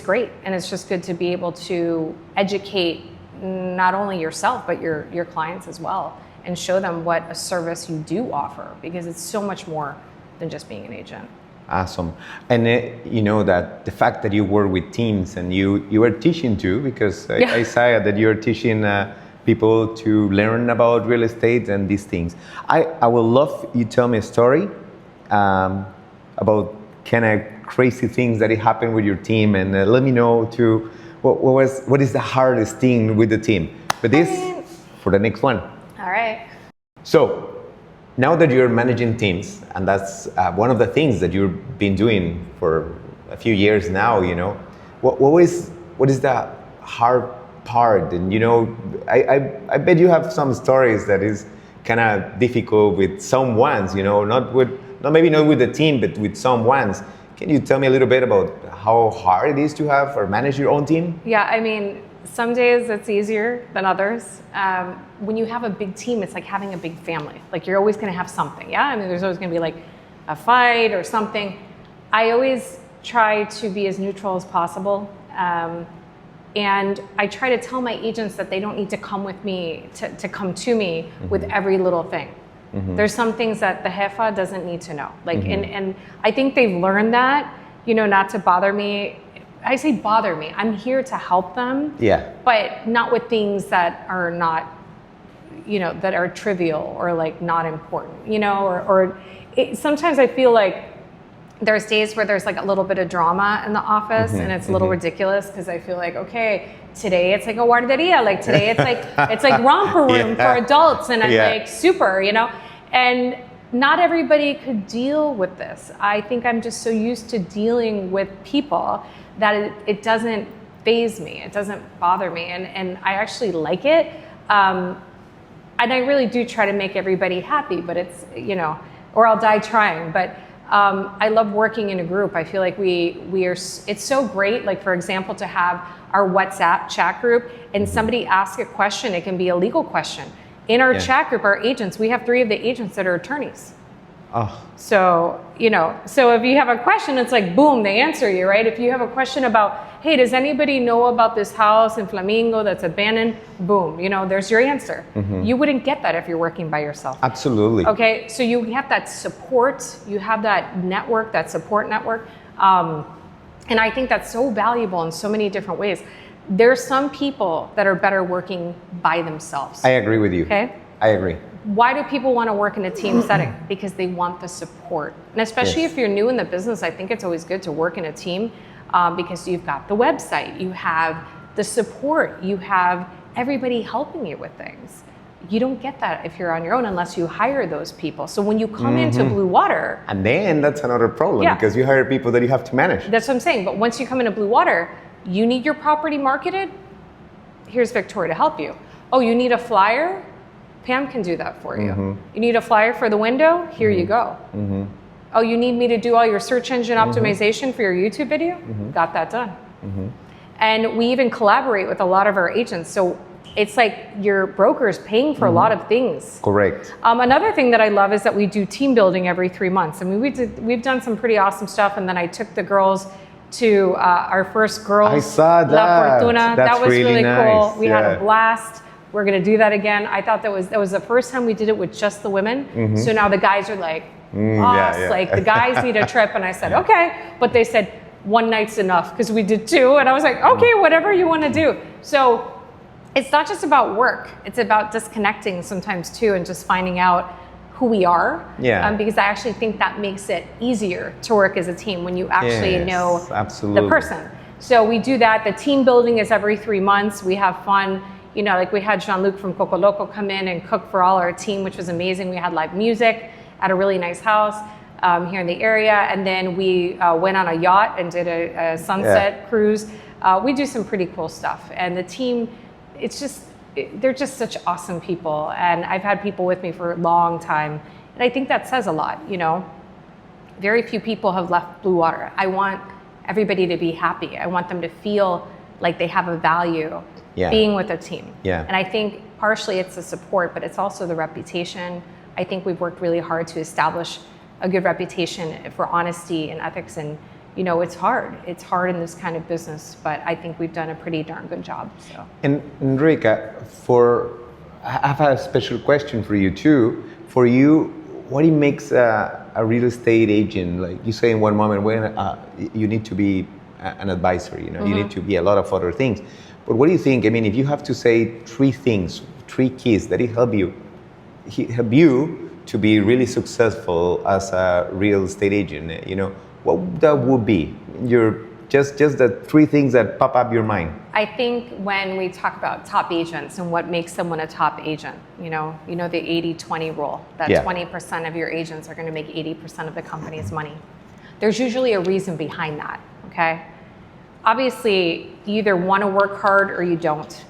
great. And it's just good to be able to educate not only yourself, but your clients as well, and show them what a service you do offer, because it's so much more than just being an agent. Awesome. And you know that the fact that you work with teams and you are teaching too, because I saw that you're teaching people to learn about real estate and these things. I would love you tell me a story about kind of crazy things that happened with your team, and let me know too what is the hardest thing with the team. But this for the next one. All right. So now that you're managing teams, and that's one of the things that you've been doing for a few years now, you know, what is the hard part? And you know, I bet you have some stories that is kind of difficult with some ones, you know, maybe not with the team, but with some ones. Can you tell me a little bit about how hard it is to have or manage your own team? Yeah, I mean, some days it's easier than others. When you have a big team, it's like having a big family. Like you're always going to have something. Yeah, I mean, there's always going to be like a fight or something. I always try to be as neutral as possible. And I try to tell my agents that they don't need to come with me, to come to me with every little thing. There's some things that the jefa doesn't need to know. Like, and I think they've learned that, you know, not to bother me. I say bother me. I'm here to help them. Yeah. But not with things that are not, you know, that are trivial or like not important, you know, or sometimes I feel like there's days where there's like a little bit of drama in the office and it's a little ridiculous, because I feel like, okay, today it's like a guarderia, like today it's like romper room for adults, and I'm like super, you know, and not everybody could deal with this. I think I'm just so used to dealing with people that it doesn't faze me, it doesn't bother me, and I actually like it, and I really do try to make everybody happy, but it's, you know, or I'll die trying, but I love working in a group. I feel like we are, it's so great, like for example, to have our WhatsApp chat group and somebody asks a question, it can be a legal question. In our chat group, our agents, we have 3 of the agents that are attorneys. Oh. So, you know, so if you have a question, it's like, boom, they answer you, right? If you have a question about, hey, does anybody know about this house in Flamingo that's abandoned? Boom, you know, there's your answer. You wouldn't get that if you're working by yourself. Absolutely. Okay, so you have that support, you have that network, that support network. And I think that's so valuable in so many different ways. There's some people that are better working by themselves. I agree with you. Okay? I agree. why do people want to work in a team setting? Because they want the support. And especially if you're new in the business, I think it's always good to work in a team because you've got the website, you have the support, you have everybody helping you with things. You don't get that if you're on your own unless you hire those people. So when you come into Blue Water... And then that's another problem because you hire people that you have to manage. That's what I'm saying. But once you come into Blue Water, you need your property marketed? Here's Victoria to help you. Oh, you need a flyer? Pam can do that for you. You need a flyer for the window? Here you go. Oh, you need me to do all your search engine optimization for your YouTube video? Got that done. And we even collaborate with a lot of our agents. So it's like your broker's paying for a lot of things. Correct. Another thing that I love is that we do team building every 3 months. I mean, we've done some pretty awesome stuff. And then I took the girls to our first girls. I saw that. La Fortuna. That's that was really nice. cool. We had a blast. We're going to do that again. I thought that was the first time we did it with just the women. So now the guys are like, like the guys need a trip. And I said, okay. But they said, one night's enough because we did 2. And I was like, okay, whatever you want to do. So it's not just about work. It's about disconnecting sometimes too and just finding out who we are. Because I actually think that makes it easier to work as a team when you actually know the person. So we do that. The team building is every 3 months. We have fun. You know, like we had Jean-Luc from Coco Loco come in and cook for all our team, which was amazing. We had live music at a really nice house here in the area. And then we went on a yacht and did a sunset cruise. We do some pretty cool stuff. And the team, they're just such awesome people. And I've had people with me for a long time. And I think that says a lot, you know. Very few people have left Blue Water. I want everybody to be happy. I want them to feel like they have a value being with a team. And I think partially it's the support, but it's also the reputation. I think we've worked really hard to establish a good reputation for honesty and ethics. And, you know, it's hard. It's hard in this kind of business, but I think we've done a pretty darn good job. So. And Rebeca, I have a special question for you too. For you, what makes a real estate agent? Like you say in one moment, when you need to be an advisor, you know, you need to be a lot of other things. But what do you think? I mean, if you have to say 3 things, 3 keys that help you to be really successful as a real estate agent, you know, what that would be? Just the 3 things that pop up your mind. I think when we talk about top agents and what makes someone a top agent, you know the 80-20 rule, that 20% of your agents are going to make 80% of the company's money. There's usually a reason behind that, okay? Obviously, you either want to work hard or you don't.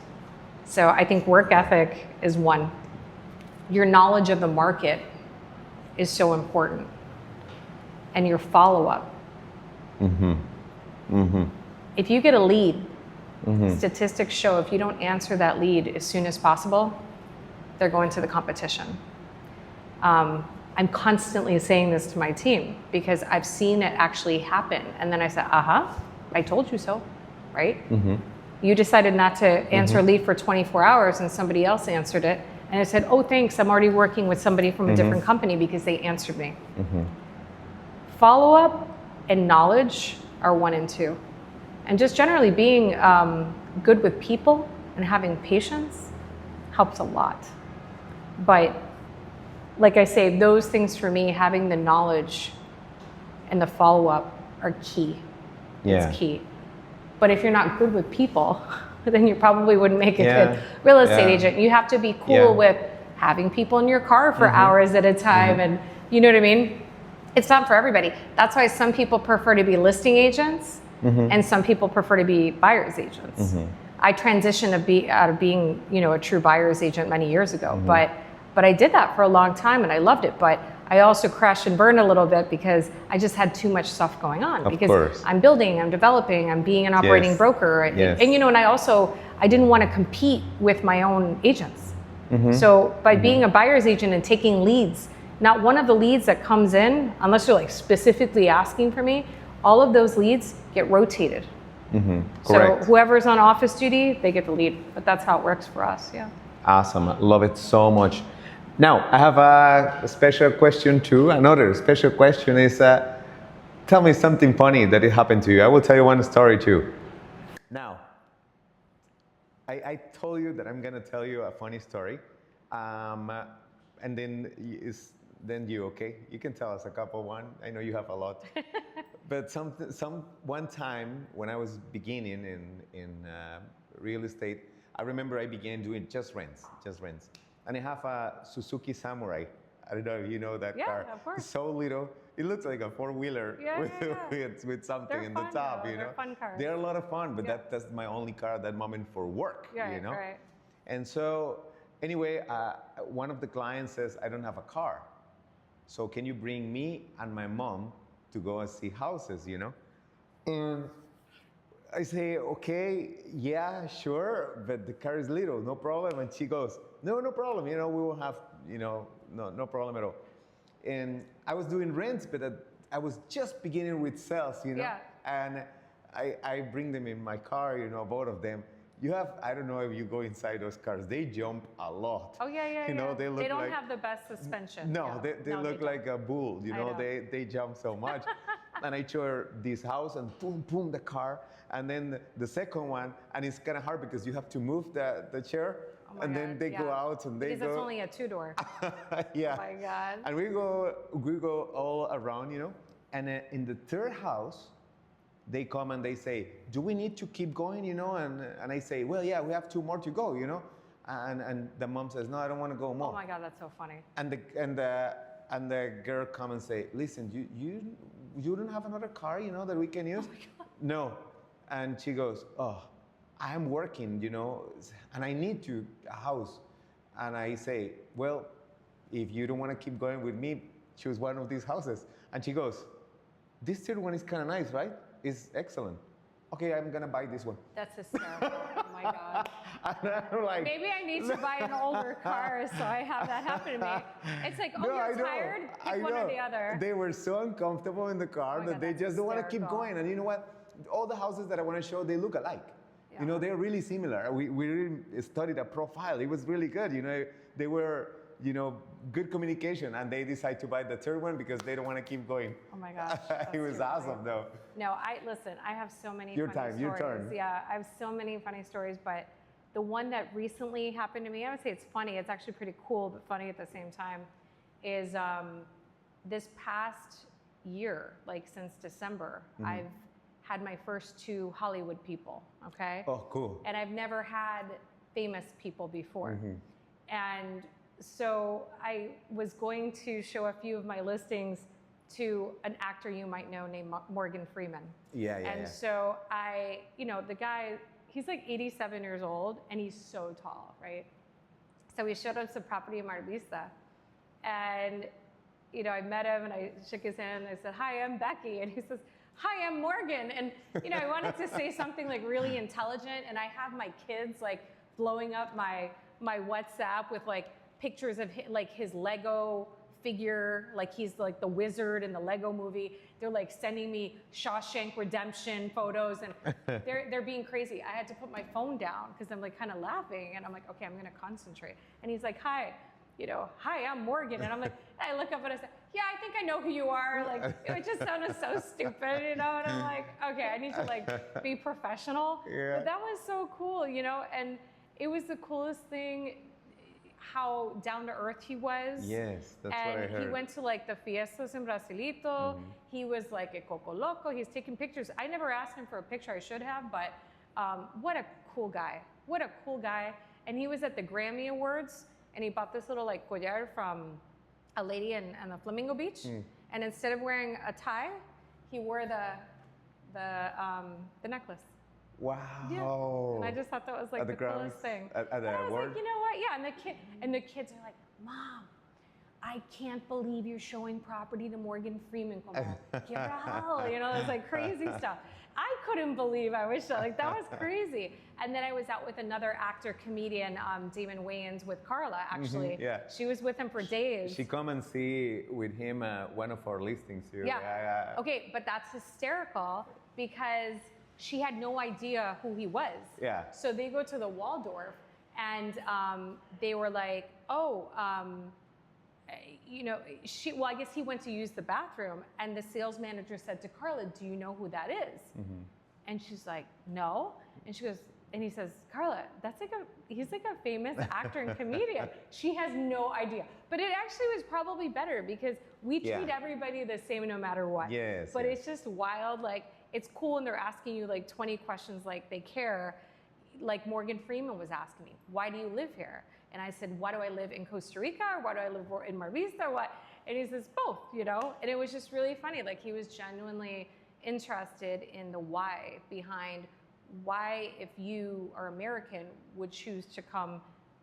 So I think work ethic is one. Your knowledge of the market is so important. And your follow-up. If you get a lead, statistics show if you don't answer that lead as soon as possible, they're going to the competition. I'm constantly saying this to my team because I've seen it actually happen. And then I said, I told you so, right? You decided not to answer a lead for 24 hours and somebody else answered it. And I said, oh, thanks, I'm already working with somebody from a different company because they answered me. Follow-up and knowledge are 1 and 2. And just generally being good with people and having patience helps a lot. But like I say, those things for me, having the knowledge and the follow-up are key. It's key. But if you're not good with people, then you probably wouldn't make a good real estate agent. You have to be cool with having people in your car for hours at a time. And you know what I mean? It's not for everybody. That's why some people prefer to be listing agents and some people prefer to be buyer's agents. I transitioned out of being, you know, a true buyer's agent many years ago, but I did that for a long time and I loved it. But I also crashed and burned a little bit because I just had too much stuff going on. Because I'm building, I'm developing, I'm being an operating broker. And you know, and I didn't want to compete with my own agents. So by being a buyer's agent and taking leads, not one of the leads that comes in, unless you're like specifically asking for me, all of those leads get rotated. So whoever's on office duty, they get the lead. But that's how it works for us, Awesome, love it so much. Now, I have a special question too. Another special question is, tell me something funny that it happened to you. I will tell you one story too. Now, I told you that I'm gonna tell you a funny story. And then you okay? You can tell us a couple one. I know you have a lot. But one time when I was beginning in real estate, I remember I began doing just rents. And I have a Suzuki Samurai. I don't know if you know that car. Yeah, of course. It's so little. It looks like a four-wheeler with something They're in fun, the top. though. You know, They're fun cars. They're a lot of fun, but that's my only car at that moment for work. Right, you know. right. And so anyway, one of the clients says, "I don't have a car, so can you bring me and my mom to go and see houses?" You know. And I say, okay, yeah, sure, but the car is little, no problem. And she goes, no problem. You know, we will have, no problem at all. And I was doing rents, but I was just beginning with sales, Yeah. And I bring them in my car, both of them. I don't know if you go inside those cars, they jump a lot. Oh, yeah. They look they don't like, have the best suspension. No, they look like a bull, know. they jump so much. And I show her this house and boom, the car. And then the second one, and it's kind of hard because you have to move the chair. Oh my and God, then they go out and they because go. it's only a two-door. Yeah. Oh my God. And we go all around, And in the third house, they come and they say, do we need to keep going, And I say, well, yeah, we have 2 more to go, And the mom says, no, I don't want to go more. Oh my God, that's so funny. And the girl come and say, listen, you don't have another car, that we can use? Oh my God. No. And she goes, oh, I'm working, and I need a house. And I say, well, if you don't want to keep going with me, choose one of these houses. And she goes, this third one is kind of nice, right? It's excellent. Okay, I'm gonna buy this one. That's hysterical. Oh my God. And I'm like, maybe I need to buy an older car so I have that happen to me. It's like, oh, you're tired? Pick one or the other. They were so uncomfortable in the car that they just don't want to keep going. And you know what? All the houses that I want to show, they look alike. Yeah. They're really similar. We really studied a profile. It was really good. They were, good communication, and they decide to buy the third one because they don't want to keep going. Oh my gosh. It was awesome, though. No, I have so many Your funny stories. your turn. Yeah, I have so many funny stories, but the one that recently happened to me, I would say it's funny, it's actually pretty cool, but funny at the same time, is this past year, like since December, I've had my first 2 Hollywood people, okay? Oh, cool. And I've never had famous people before. And so I was going to show a few of my listings to an actor you might know named Morgan Freeman. And so the guy, he's like 87 years old and he's so tall, right? So we showed up to property in Mar Vista, and I met him and I shook his hand and I said, hi, I'm Becky. And he says, hi, I'm Morgan. And I wanted to say something like really intelligent, and I have my kids like blowing up my WhatsApp with like pictures of his Lego figure, like he's like the wizard in the Lego movie. They're like sending me Shawshank Redemption photos, and they're being crazy. I had to put my phone down because I'm like kind of laughing, and I'm like, okay, I'm gonna concentrate. And he's like, hi, hi, I'm Morgan. And I'm like, I look up and I say, yeah, I think I know who you are. Like, it just sounded so stupid, And I'm like, okay, I need to like be professional. Yeah. But that was so cool, and it was the coolest thing how down to earth he was. Yes, that's what I heard. And he went to like the fiestas in Brasilito. He was like a Coco Loco. He's taking pictures. I never asked him for a picture. I should have, but what a cool guy. What a cool guy. And he was at the Grammy Awards, and he bought this little like collar from a lady in the Flamingo Beach. And instead of wearing a tie, he wore the necklace. Wow. Yeah. And I just thought that was like the coolest thing. At the I was award? like, you know what? Yeah, and the kids are like, Mom, I can't believe you're showing property to Morgan Freeman. Como, que real, it's like crazy stuff. I couldn't believe I was showing, like that was crazy. And then I was out with another actor, comedian, Damon Wayans, with Carla, actually. Yeah. She was with him for days. She come and see with him one of our listings here. Yeah. Okay, but that's hysterical because she had no idea who he was. Yeah. So they go to the Waldorf, and they were like, I guess he went to use the bathroom, and the sales manager said to Carla, do you know who that is? And she's like, no. And she goes, And he says, Carla, he's like a famous actor and comedian. She has no idea. But it actually was probably better because we treat everybody the same no matter what. Yes. But it's just wild. Like, it's cool when they're asking you like 20 questions like they care. Like Morgan Freeman was asking me, why do you live here? And I said, why do I live in Costa Rica? Or why do I live in Mar Vista? Or what? And he says, both, you know? And it was just really funny. Like, he was genuinely interested in the why behind why, if you are American, would choose to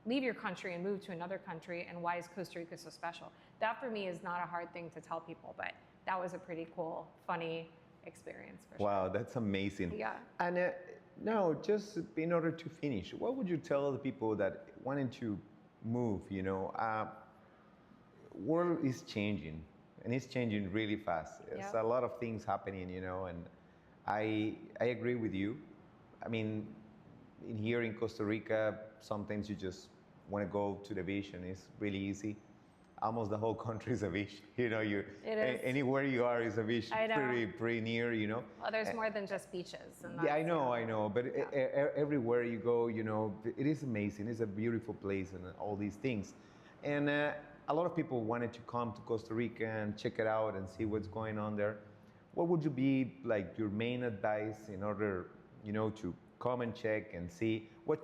leave your country and move to another country, and why is Costa Rica so special? That for me is not a hard thing to tell people, but that was a pretty cool, funny experience for sure. Wow, that's amazing. Yeah. And now, just in order to finish, what would you tell the people that wanting to move, you know, world is changing, and it's changing really fast. There's a lot of things happening, you know, and I agree with you. I mean, here in Costa Rica, sometimes you just want to go to the beach, and it's really easy. Almost the whole country is a beach. You know, anywhere you are is a beach. Pretty near, you know. Well, there's more than just beaches. And I know. But everywhere you go, you know, it is amazing. It's a beautiful place and all these things. And a lot of people wanted to come to Costa Rica and check it out and see what's going on there. What would you be like your main advice in order, you know, to come and check and see what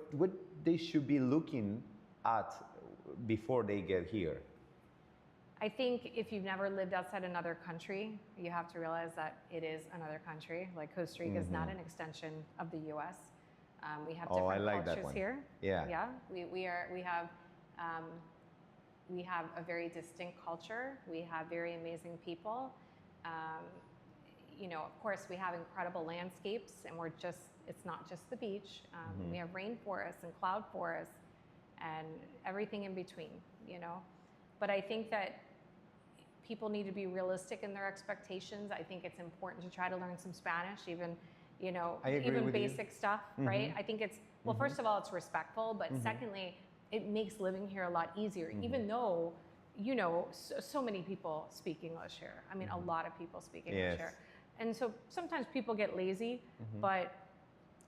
they should be looking at before they get here? I think if you've never lived outside another country, you have to realize that it is another country. Like, Costa Rica is not an extension of the U.S. We have different cultures here. Yeah. We have a very distinct culture. We have very amazing people. You know, of course, we have incredible landscapes, and it's not just the beach. We have rainforests and cloud forests and everything in between, you know. But I think that people need to be realistic in their expectations. I think it's important to try to learn some Spanish, even, you know, even basic stuff, right? I think it's, well, first of all, it's respectful, but secondly, it makes living here a lot easier, even though, you know, so many people speak English here. I mean, a lot of people speak English here. And so sometimes people get lazy, but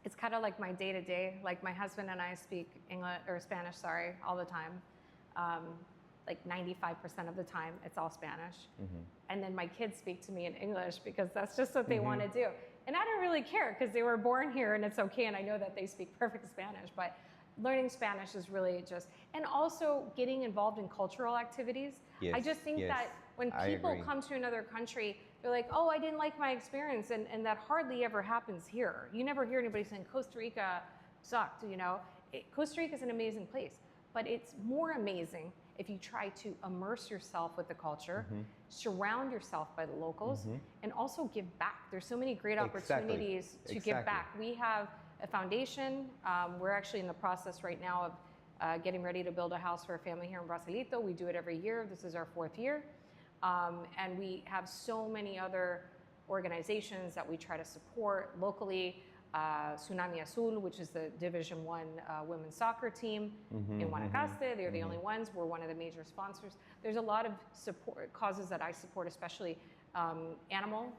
it's kind of like my day-to-day. Like, my husband and I speak Spanish, all the time. Like 95% of the time, it's all Spanish. And then my kids speak to me in English because that's just what they want to do. And I don't really care because they were born here and it's okay. And I know that they speak perfect Spanish, but learning Spanish is really just, and also getting involved in cultural activities. I just think that when people come to another country, they're like, oh, I didn't like my experience. And that hardly ever happens here. You never hear anybody saying Costa Rica sucked, you know. Costa Rica is an amazing place, but it's more amazing if you try to immerse yourself with the culture, surround yourself by the locals, and also give back. There's so many great opportunities to give back. We have a foundation. We're actually in the process right now of getting ready to build a house for a family here in Brasilito. We do it every year. This is our 4th year. And we have so many other organizations that we try to support locally. Tsunami Azul, which is the Division 1 women's soccer team in Guanacaste. They're the only ones. We're one of the major sponsors. There's a lot of support causes that I support, especially animal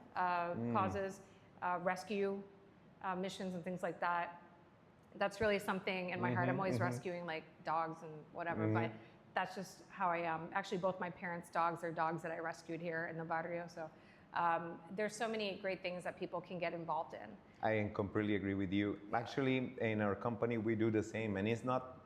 causes, rescue missions and things like that. That's really something in my heart. I'm always rescuing like dogs and whatever, but that's just how I am. Actually, both my parents' dogs are dogs that I rescued here in the barrio. So there's so many great things that people can get involved in. I completely agree with you. Actually, in our company, we do the same, and it's not,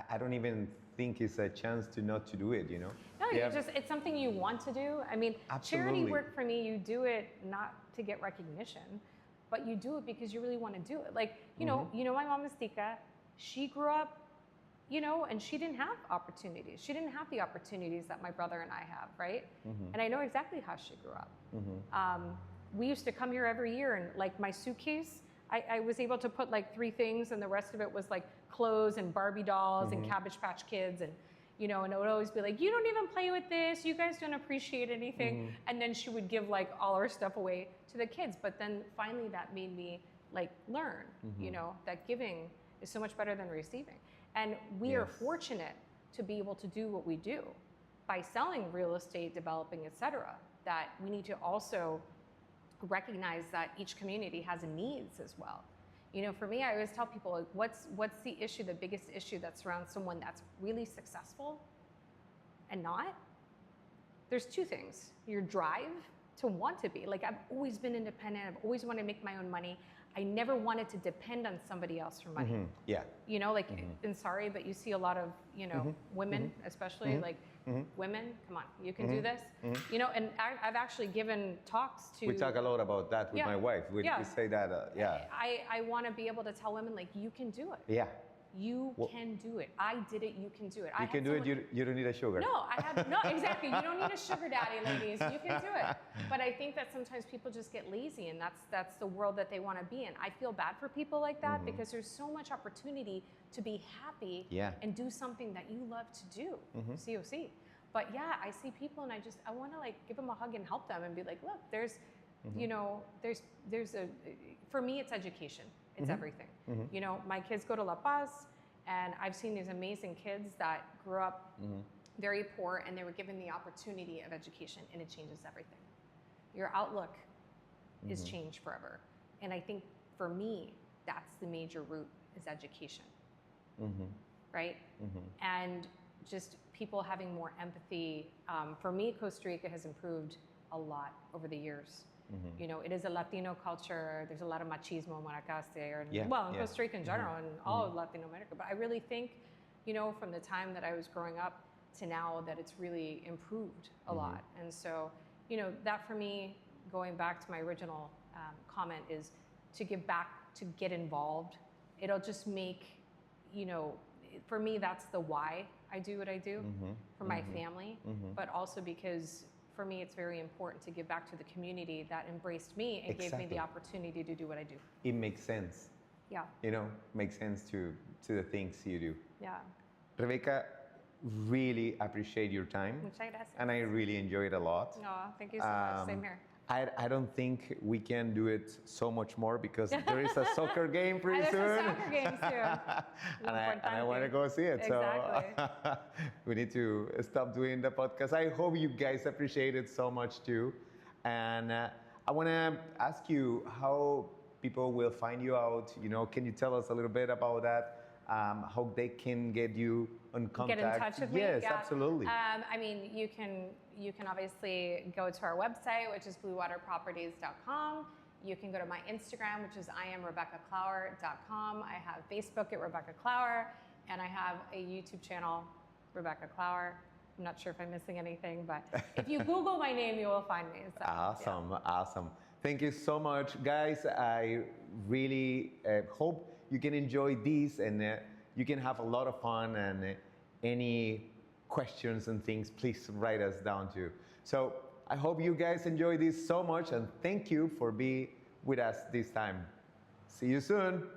I don't even think it's a chance to not to do it, you know? No, it's something you want to do. I mean, charity work for me, you do it not to get recognition, but you do it because you really want to do it. Like, you know, my mom is Tika. She grew up, you know, and she didn't have opportunities. She didn't have the opportunities that my brother and I have, right? And I know exactly how she grew up. We used to come here every year, and like my suitcase, I was able to put like 3 things, and the rest of it was like clothes and Barbie dolls and Cabbage Patch Kids, and you know, and it would always be like, you don't even play with this, you guys don't appreciate anything. And then she would give like all our stuff away to the kids. But then finally that made me like learn, you know, that giving is so much better than receiving. And we are fortunate to be able to do what we do by selling real estate, developing, etc. That we need to also recognize that each community has needs as well. You know, for me, I always tell people, like, what's the issue, the biggest issue that surrounds someone that's really successful and not? There's two things: your drive to want to be. Like, I've always been independent. I've always wanted to make my own money. I never wanted to depend on somebody else for money. Mm-hmm. Yeah. You know, like, and sorry, but you see a lot of, you know, women, especially like women, come on, you can do this. You know, and I've actually given talks to. We talk a lot about that with my wife. We say that, I want to be able to tell women, like, you can do it. Yeah. You can do it. I did it. You can do it. You can do it. You don't need a sugar. No, no, exactly. You don't need a sugar daddy, ladies. You can do it. But I think that sometimes people just get lazy, and that's the world that they want to be in. I feel bad for people like that because there's so much opportunity to be happy and do something that you love to do. COC. But yeah, I see people, and I want to, like, give them a hug and help them and be like, look, there's, you know, there's a, for me, it's education. It's everything. You know, my kids go to La Paz, and I've seen these amazing kids that grew up very poor, and they were given the opportunity of education, and it changes everything. Your outlook is changed forever. And I think for me, that's the major root, is education. Right? And just people having more empathy. For me, Costa Rica has improved a lot over the years. You know, it is a Latino culture. There's a lot of machismo in Guanacaste, in Costa Rica in general, and all of Latin America. But I really think, you know, from the time that I was growing up to now, that it's really improved a lot. And so, you know, that for me, going back to my original comment, is to give back, to get involved. It'll just make, you know, for me, that's the why I do what I do for my family, but also because for me, it's very important to give back to the community that embraced me and gave me the opportunity to do what I do. It makes sense. Yeah. You know, makes sense to the things you do. Yeah. Rebeca, really appreciate your time. Muchas gracias. And I really enjoyed it a lot. Oh, thank you so much. Same here. I don't think we can do it so much more because there is a soccer game pretty soon. There's a soccer game soon. and I want to go see it. Exactly. So we need to stop doing the podcast. I hope you guys appreciate it so much too. And I want to ask you how people will find you out. You know, can you tell us a little bit about that? How they can get you in contact? Get in touch with me? Yes, absolutely. I mean, you can obviously go to our website, which is bluewaterproperties.com. You can go to my Instagram, which is IamRebecaClower.com. I have Facebook at Rebeca Clower, and I have a YouTube channel, Rebeca Clower. I'm not sure if I'm missing anything, but if you Google my name, you will find me. So, Awesome. Thank you so much, guys. I really hope you can enjoy this, and you can have a lot of fun, and any questions and things, please write us down too. So I hope you guys enjoy this so much, and thank you for being with us this time. See you soon.